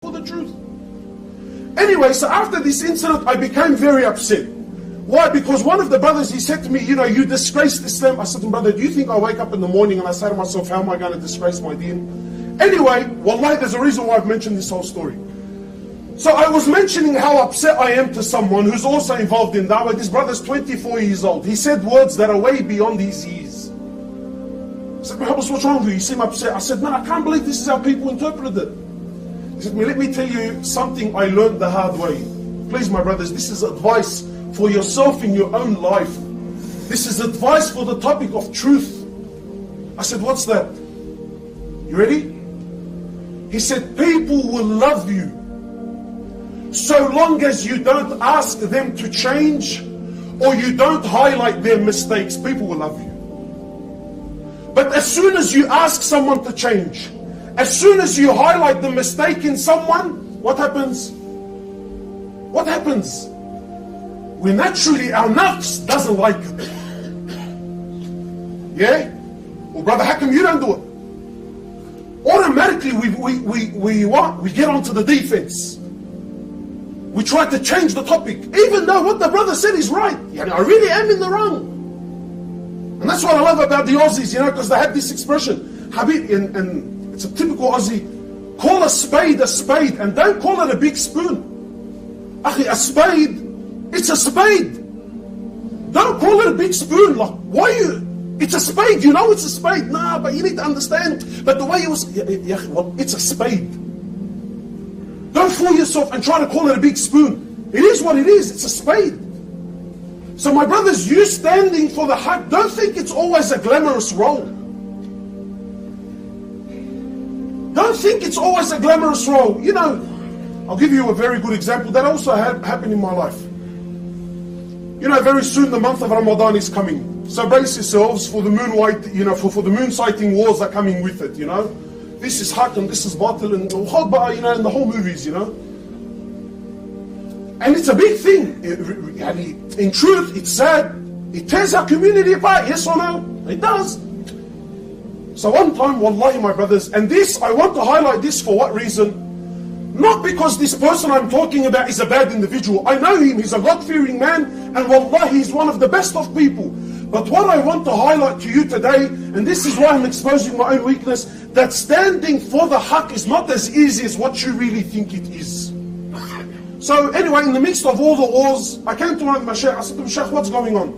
for the truth. Anyway, so after this incident, I became very upset. Why? Because one of the brothers, he said to me, you disgraced Islam. I said to him, brother, do you think I wake up in the morning and I say to myself, how am I going to disgrace my deen? Anyway, wallahi, there's a reason why I've mentioned this whole story. So I was mentioning how upset I am to someone who's also involved in da'wah. This brother's 24 years old. He said words that are way beyond his years. I said, Muhammad, what's wrong with you? You seem upset. I said, man, I can't believe this is how people interpret it. He said, let me tell you something I learned the hard way. Please, my brothers, this is advice for yourself in your own life. This is advice for the topic of truth. I said, what's that? You ready? He said, people will love you so long as you don't ask them to change or you don't highlight their mistakes. People will love you. But as soon as you ask someone to change, as soon as you highlight the mistake in someone, what happens? What happens? We naturally, our nafs doesn't like it. Yeah? Well, brother, how come you don't do it? Automatically, we get onto the defense. We try to change the topic, even though what the brother said is right. I really am in the wrong. And that's what I love about the Aussies, because they have this expression, Habib, and it's a typical Aussie, call a spade, and don't call it a big spoon. Akhi, a spade, it's a spade. Don't call it a big spoon. Like, why you? It's a spade, it's a spade. Nah, but you need to understand. But the way it was, well, it's a spade. Don't fool yourself and try to call it a big spoon. It is what it is, it's a spade. So my brothers, you standing for the haq, don't think it's always a glamorous role. Don't think it's always a glamorous role. I'll give you a very good example that also happened in my life. Very soon the month of Ramadan is coming. So brace yourselves for the moon for the moon sighting wars are coming with it, This is haq and this is batil and and the whole movies, And it's a big thing. In truth, it's sad. It tears our community apart, yes or no? It does. So one time, wallahi, my brothers, and this, I want to highlight this for what reason? Not because this person I'm talking about is a bad individual. I know him, he's a God-fearing man, and wallahi, he's one of the best of people. But what I want to highlight to you today, and this is why I'm exposing my own weakness, that standing for the haq is not as easy as what you really think it is. So anyway, in the midst of all the wars, I came to one of my shaykh, I said to him, Shaykh, what's going on?